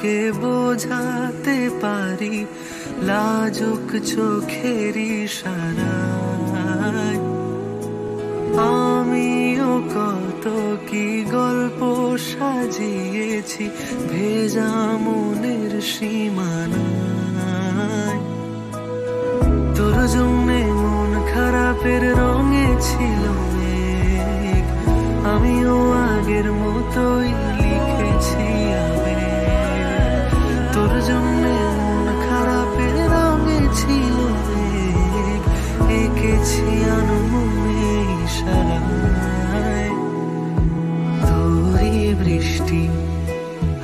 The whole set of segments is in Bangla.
তোকে বোঝাতে পারি লাজুক চোখের ইশারায়। আমিও কত কি গল্প সাজিয়েছি ভেজা মনের সীমানায়। তোর জন্যে মন খারাপের রঙে ছিল মেঘ, আমিও আগের মতোই লিখেছি আবেগ। তোর জন্যে মন খারাপের রঙে ছিল মেঘ, এঁকেছি আনমনে ইশারায়। তোরই বৃষ্টি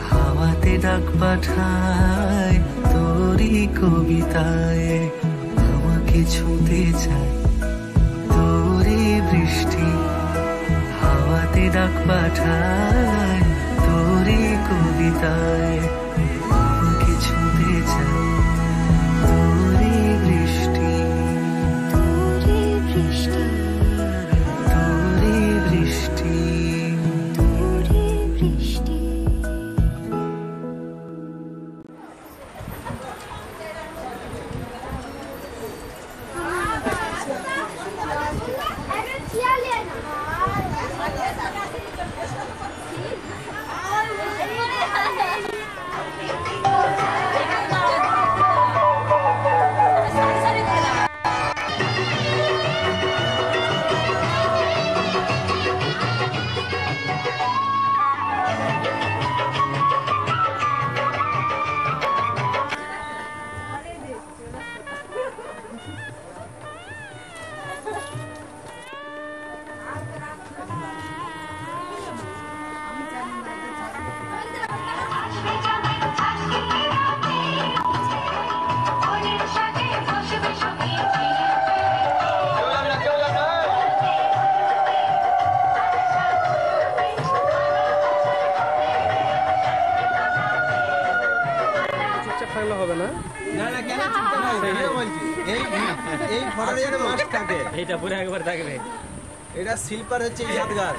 হাওয়াতে ডাক পাঠায়, তোরই কবিতায় আমাকে ছুঁতে চায়। তোরই বৃষ্টি হাওয়াতে ডাক পাঠায়, তোরই কবিতায় আমাকে ছুঁতে চায়। তোরই বৃষ্টি, তোরই বৃষ্টি, তোরই বৃষ্টি, তোরই বৃষ্টি। এটা শিল্পার হচ্ছে ইয়াদগার।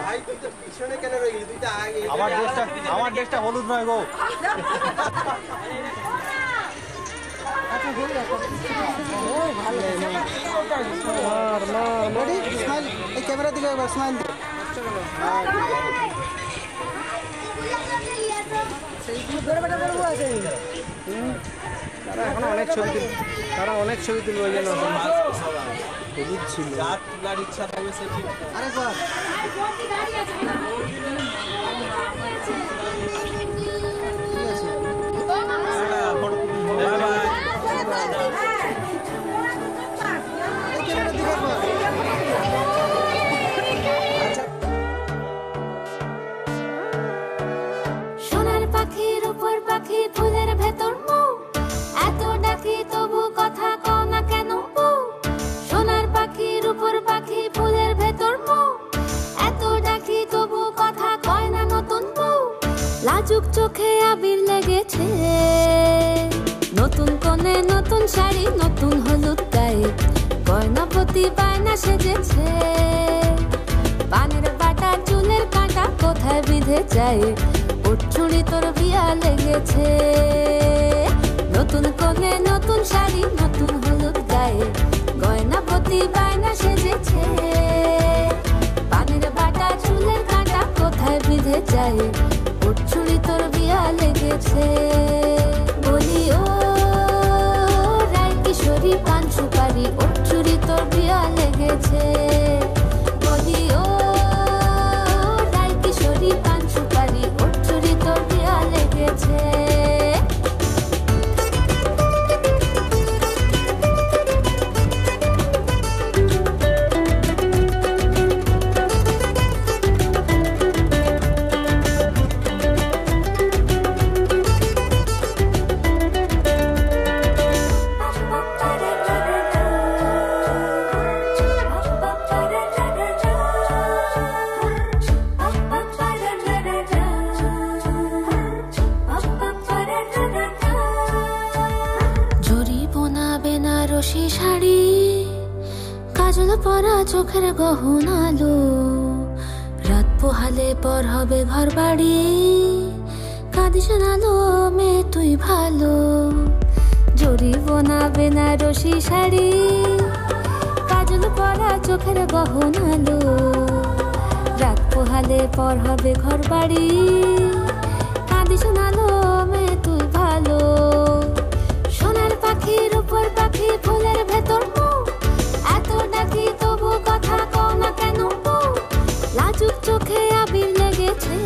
ভাই তুই তো পিছনে কেন রয়ে গেলি? তুই তো আগে। আমার ড্রেসটা হলুদ নয় গো। ক্যামেরা দিকে একবার স্মাইল দে। তারা অনেক ছবি তুলবে, ওই জন্য হলুদ ছিল। যার তোলার ইচ্ছা থাকবে সে ঠিক। আরেকবার সোনার পাখির উপর পাখি ফুলের ভেতর মুখ, এত ডাকি তবু কথা কও না কেন বউ। সোনার পাখির উপর পাখি ফুলের ভেতর মুখ, এত ডাকি তবু কথা কয় না নতুন বউ। লাজুক চোখে আবির লেগেছে, নতুন কোণে নতুন শাড়ি নতুন হলুদ গায়ে, গয়নাপতি বায়না সেজেছে। পানের বাটা চুলের কাঁটা কোথায় বিঁধে যায়, উঠছুড়ি তোর বিয়া লেগেছে। নতুন কোণে নতুন শাড়ি নতুন হলুদ গায়ে, গয়নাপতি বায়না সেজেছে। পানের বাটা চুলের কাঁটা কোথায় বিঁধে যায়, উঠছুড়ি তোর বিয়া লেগেছে। বলি ও রায় কিশোরী পান সুপারি, উঠছুড়ি তোর বিয়া লেগেছে। বলি ও রায় কিশোরী পান সুপারি, উঠছুড়ি তোর বিয়া লেগেছে। বেনারসি শাড়ি, কাজল পরা চোখের গহনালো, রাত পোহালে পর হবে ঘর বাড়ি, কাঁদিস নালো মেয়ে তুই ভালো। জড়িব না বেনারসি শাড়ি, কাজল পরা চোখের গহনালো, রাত পোহালে পর হবে ঘর বাড়ি, কাঁদিস নালো মেয়ে তুই ভালো। সোনার পাখির উপর পাখি ফুলের ভেতর মুখ, এত ডাকি তবু কথা কও না কেন? লাজুক চোখে আবির লেগেছে,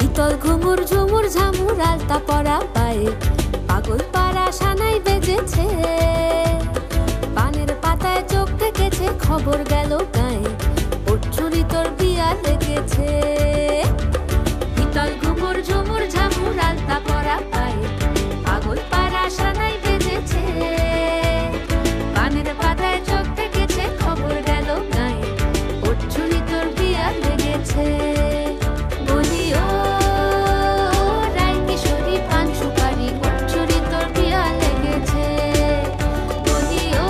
ইতল ঘুমুর ঝুমুর ঝামুর আলতা পরা পায়ে, পাগল পাড়া সানাই বেজেছে। পানের পাতায় চোখ থেকেছে, খবর গেল গায়ে, ওর চুরি তোর বিয়া লেগেছে। ইতল ঘুমুর ঝুমুর ঝামুর আলতা পরা পায়ে, পাগল পাড়া সানাই বেজেছে। পানের পাতায় চোখ থেকেছে, খবর গেল গায়ে, ওর চুরি তোর বিয়া লেগেছে। বলিও রায় কিশোরী পান সুপারি, ওর চুরি তোর বিয়া লেগেছে। বলিও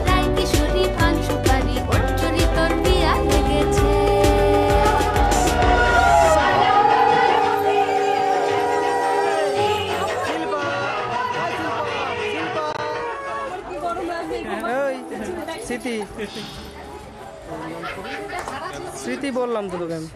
রায় কিশোরী পান সুপারি, ওর চুরি তোর বিয়া লেগেছে। স্মৃতি স্মৃতি বললাম তো তোকে আমি।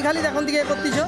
খালি এখন দিকে করতেছ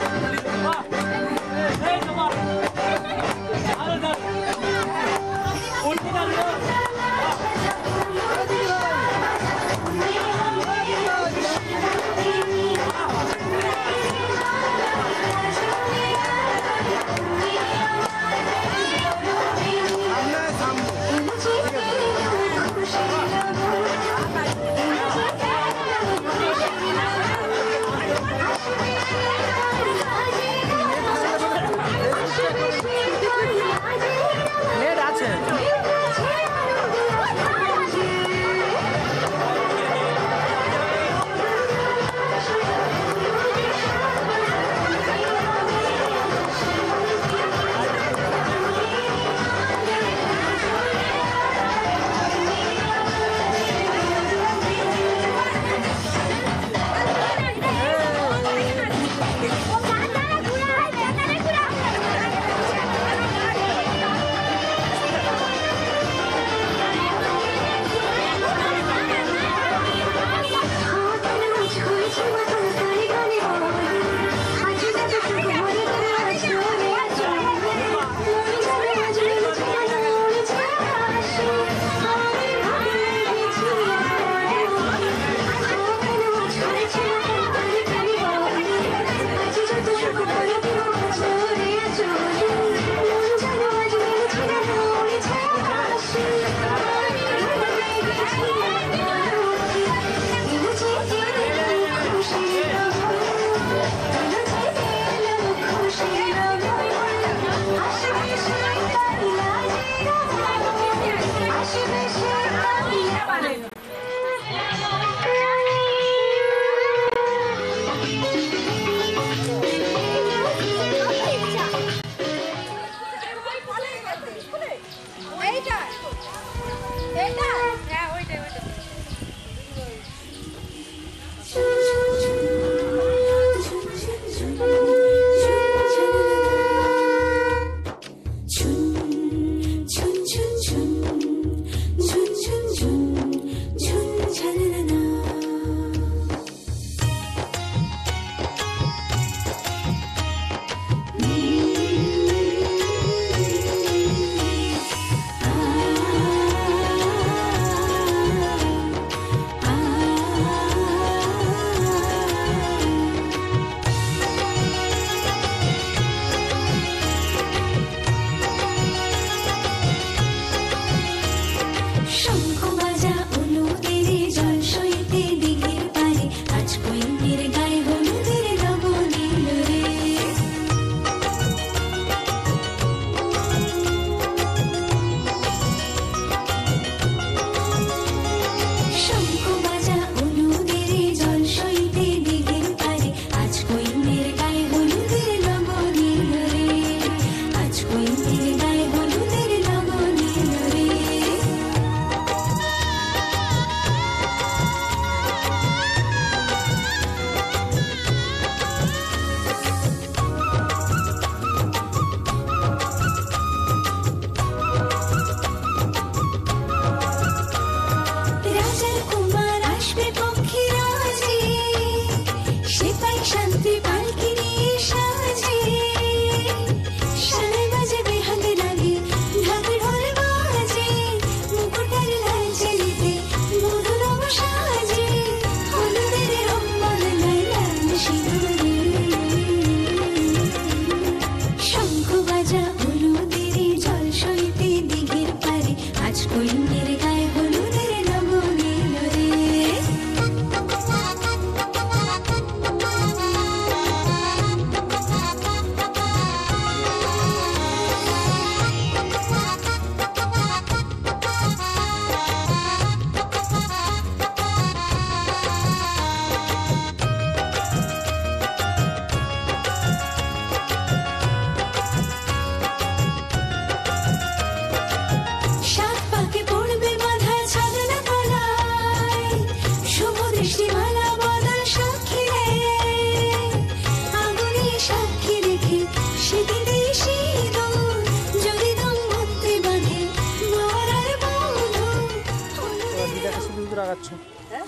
লাগাচ্ছ? হ্যাঁ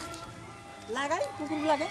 লাগাই, কুকুর লাগে।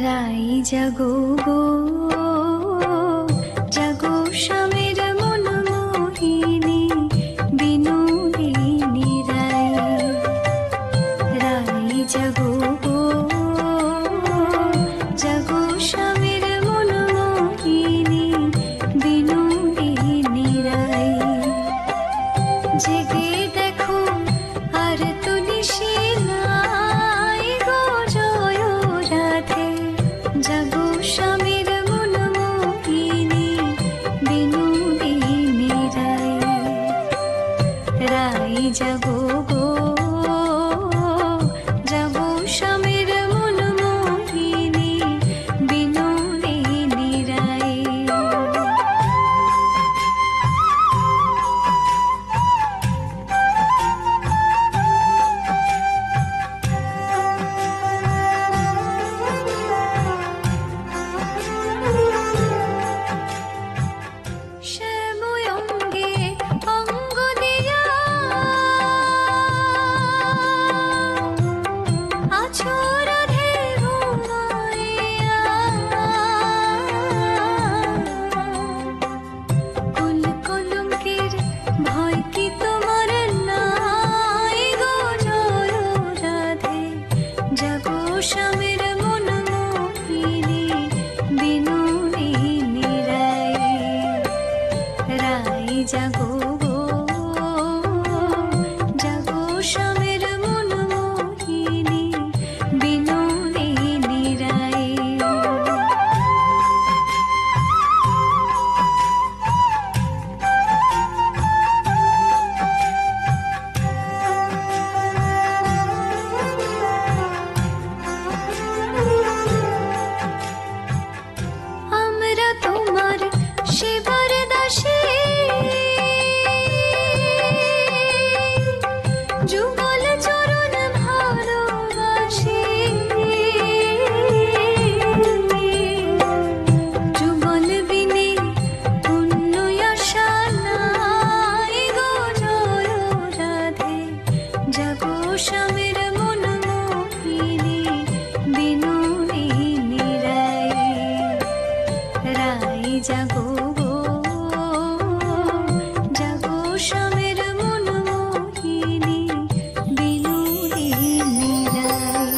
রাই জাগো গো জাগো স্বামীর মন মোহিনী বিনোদিনী রাই রাই জাগো গো জাগো স্বামীর মন মোহিনী বিনোদিনী রাই জেগে দেখো আর তো নিশি নাই গো জয় রাধে জাগো স্বামীর মন মোহিনী বিনোদিনী রাই রাই জাগো গো জাগো স্বামীর মন মোহিনী বিনোদিনী রাই শ্যাময়ঙ্গে অঙ্গ দিয়া আছো রাধে ঘুমাইয়া কুল কলঙ্কের ভয় কি তোমার নাই গো জয় রাধে জাগো স্বামীর মন মোহিনী বিনোদিনী রাই রাই জাগো গো জাগো স্বামীর মন মোহিনী বিনোদিনী রাই আমরা তোমার সেবার দাসী যুগল চরণ ভালোবাসি যুগল বিনে পুণ্য আশা নাই গো জয় রাধে জাগো স্বামীর মন মোহিনী বিনোদিনী রাই রাই জাগো গো জাগো স্বামীর মন মোহিনী বিনোদিনী রাই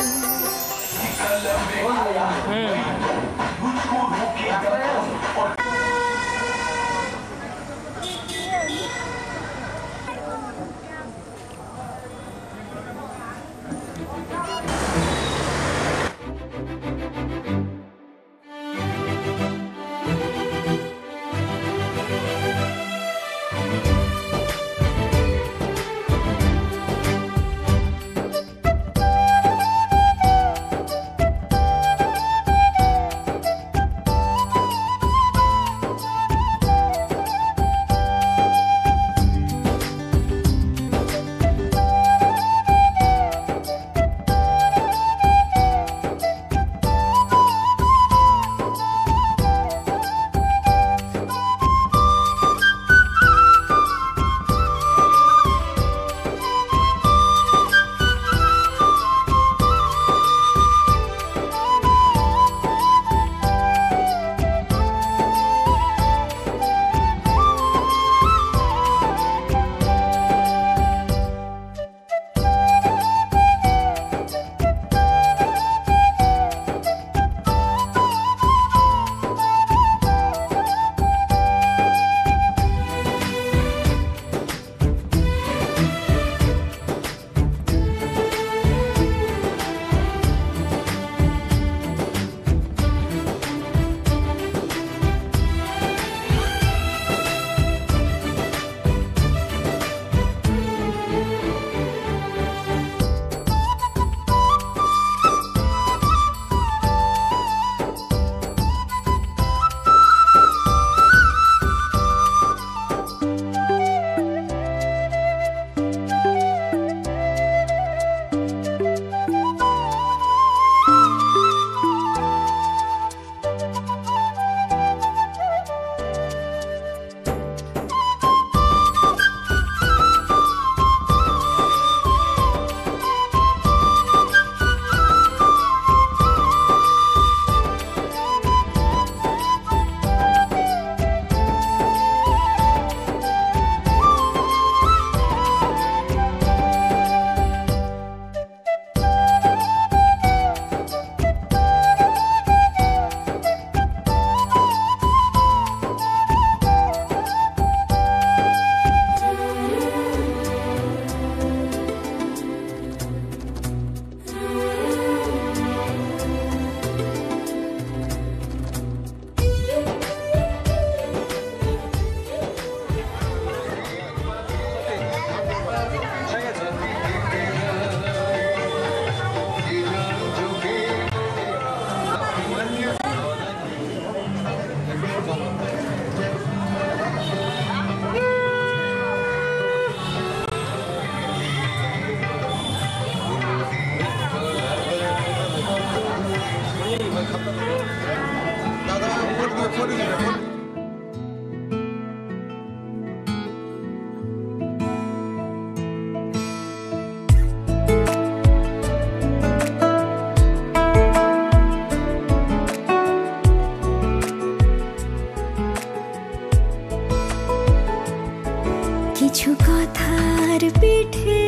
কিছু কথার পিঠে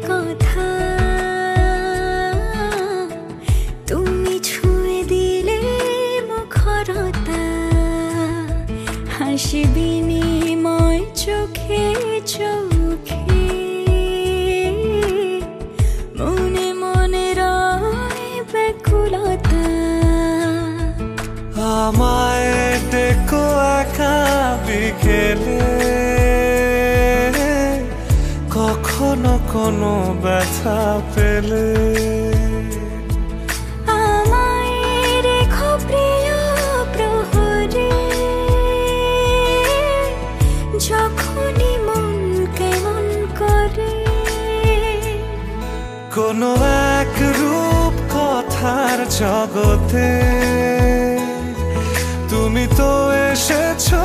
কথা তুমি ছুঁয়ে দিলে মুখরতা হাসি বিনিময় চোখে চোখে মনে মনে রয় ব্যাকুলতা আমায় দেখো একা বিকেলে কখনো কোনো ব্যথা পেলে আমায় রেখো প্রিয় প্রহরে যখনই মন কেমন করে কোনো এক রূপ কথার জগতে তুমি তো এসেছো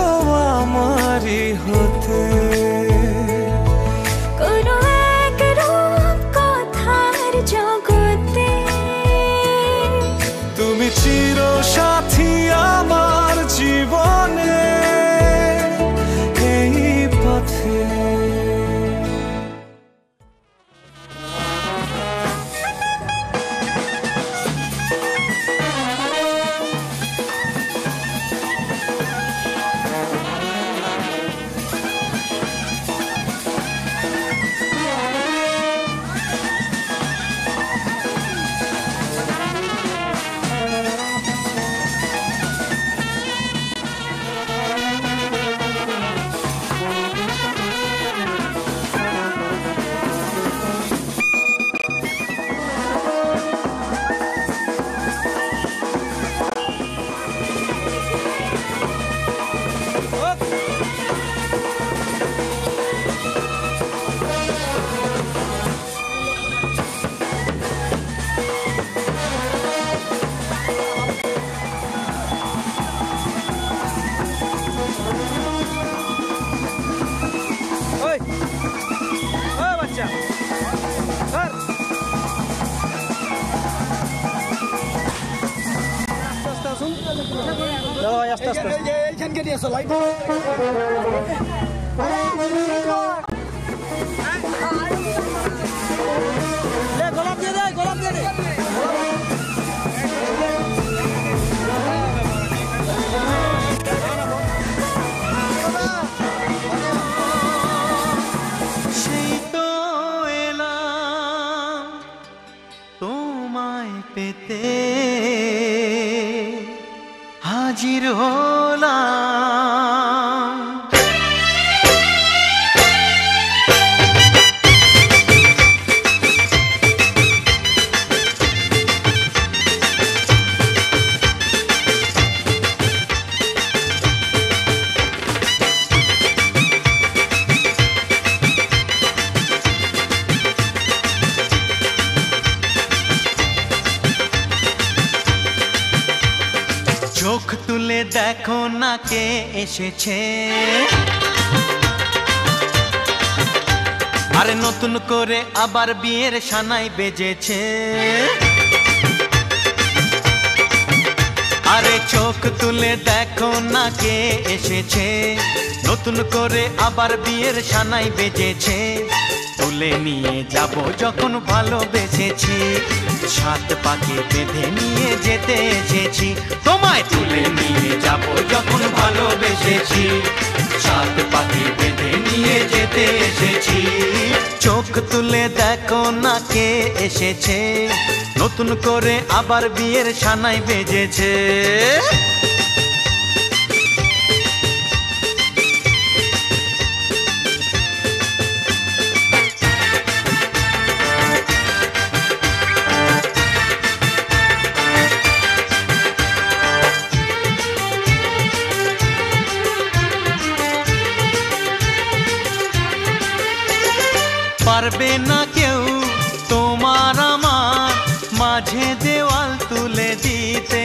আমারই হতে কোনো এক রূপ কথার জগতে তুমি চির সাথী আমার জীবনে এই পথে বাচ্চা আস্তে আসুন আস্তে আস্তে এইখানকে নিয়ে আসো লাইট গোলাপ দিয়ে দে গোলাপ দিয়ে দে সেই তো এলাম তোমায় পেতে হাজির হলাম চোখ তুলে দেখো না কে এসেছে আরে নতুন করে আবার বিয়ের সানাই বেজেছে আরে চোখ তুলে দেখো না কে এসেছে নতুন করে আবার বিয়ের সানাই বেজেছে তুলে নিয়ে যাব যখন ভালোবেসেছি সাত পাকে বেঁধে নিয়ে যেতে এসেছি তোমায় তুলে নিয়ে যাব যখন ভালোবেসেছি সাত পাকে বেঁধে নিয়ে যেতে এসেছি চোখ তুলে দেখো না কে এসেছে নতুন করে আবার বিয়ের সানাই বেজেছে পারবে না কেউ তোমার আমার মাঝে দেওয়াল তুলে দিতে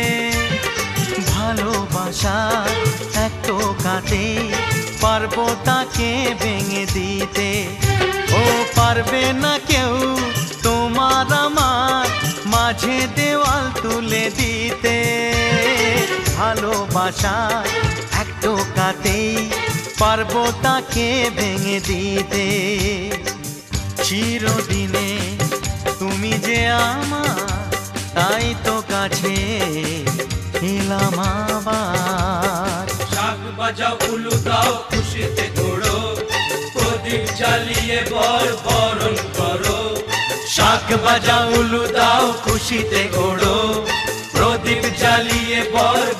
ভালোবাসা এক টোকাতে পারবো তাকে ভেঙে দিতে ও পারবে না কেউ তোমার আমার মাঝে দেওয়াল তুলে দিতে ভালোবাসা এক টোকাতেই পারবো তাকে ভেঙে দিতে। চিরদিনে তুমি যে আমার, তাই তো কাছে এলাম আবার। শাক বাজাও উলু দাও খুশিতে ঘোড়ো, প্রদীপ জ্বালিয়ে বরণ করো। শাক বাজাও উলু দাও খুশিতে ঘোড়ো, প্রদীপ জ্বালিয়ে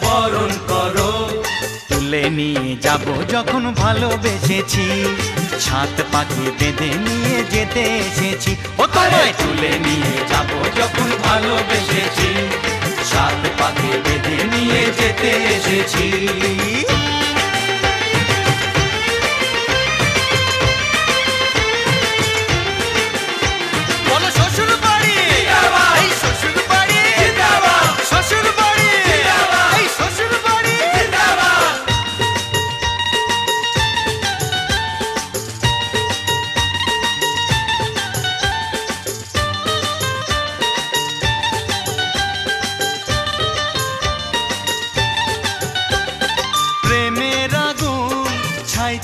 বরণ করো। তুলে নিয়ে যাব যখন ভালোবেসেছি, ছাত পাখি বেঁধে নিয়ে যেতে এসেছি। ও তোমায় তুলে নিয়ে যাব যখন ভালোবেসেছি, ছাত পাখি বেঁধে নিয়ে যেতে এসেছি।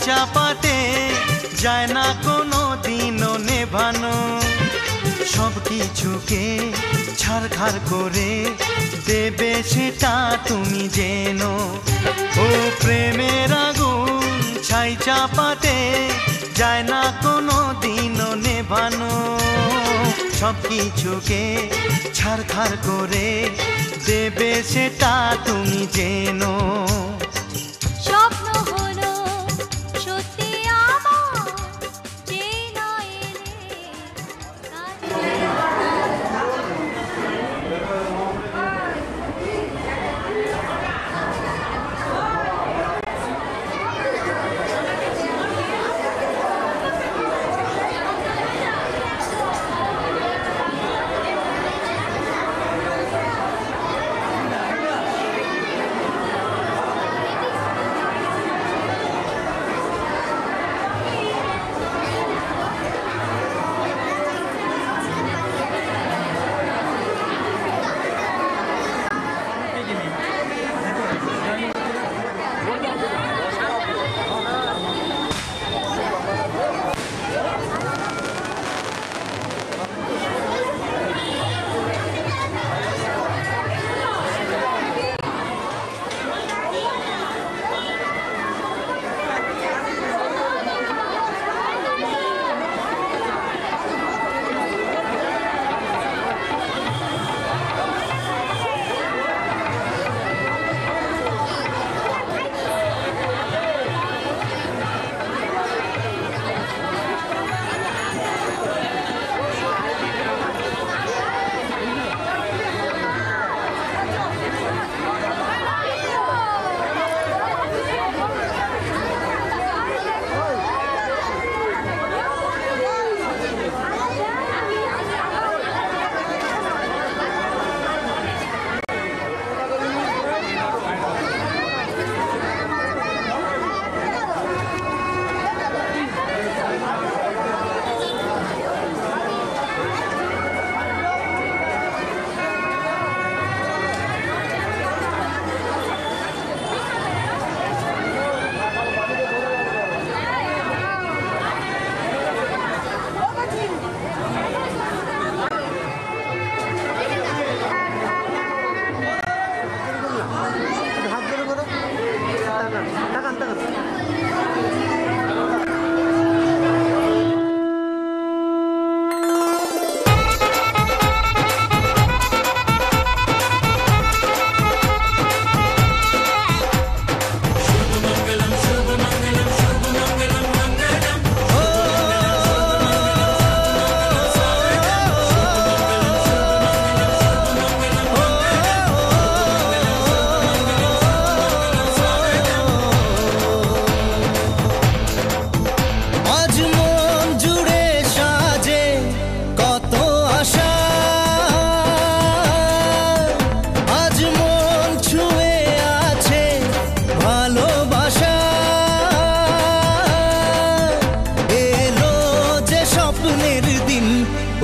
চাপাতে যায় না কোনো দিনও নেভানো, সব কিছুকে ছারখার করে দেবে সেটা তুমি জেনো। ও প্রেমের আগুন ছাই চাপাতে যায় না কোনো দিনও নেভানো, সব কিছুকে ছারখার করে দেবে সেটা তুমি জেনো।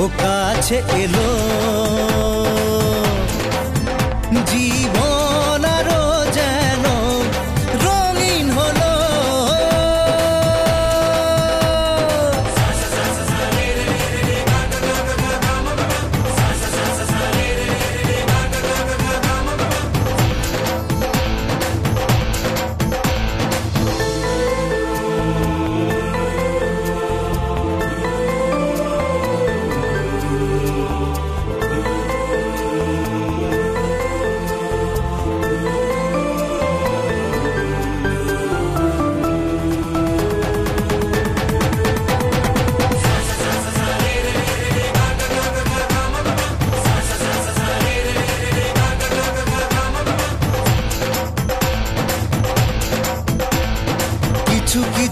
ও কাছে এলো জীবন আরো যেন রঙিন হলো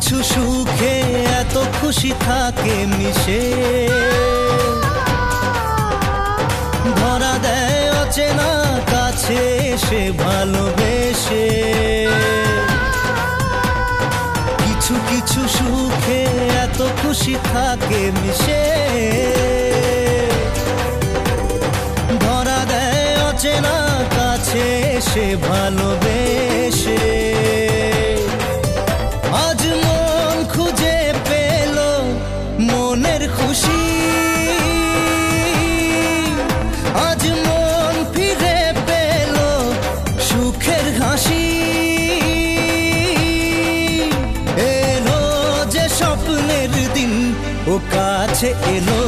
কিছু সুখে এত খুশি থাকে মিশে, ধরা দেয় অচেনা কাছে এসে ভালোবেসে। কিছু কিছু সুখে এত খুশি থাকে মিশে, ধরা দেয় অচেনা কাছে এসে ভালোবেসে। আজ মন খুঁজে পেল মনের খুশি, আজ মন ফিরে পেল সুখের হাসি। এলো যে স্বপ্নের দিন ও কাছে এলো,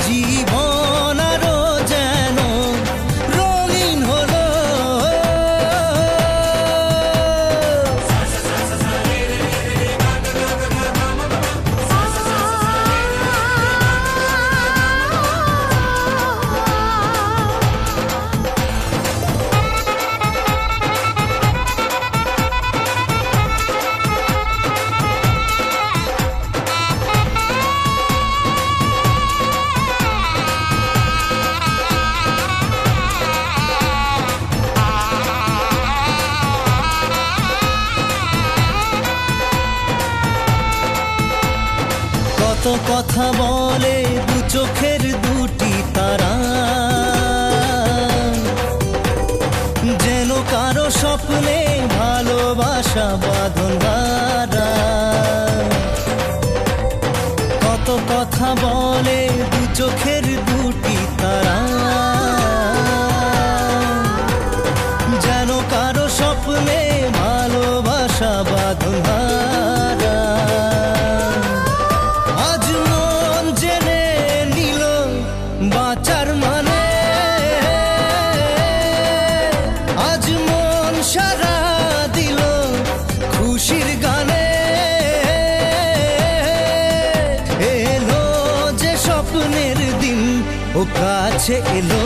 জীবন আরো যেন রঙিন হলো। কত কথা বলে দু চোখের দুটি তারা, যেন কারো স্বপ্নে ভালোবাসা বাঁধন হারা। কত কথা বলে দু চোখের দুটি তারা, যেন কারো স্বপ্নে ভালোবাসা বাঁধন হারা। আজ মন জেনে নিল বাঁচার মানে, আজ মন সারা দিল খুশির গানে। এলো যে স্বপ্নের দিন ও কাছে এলো,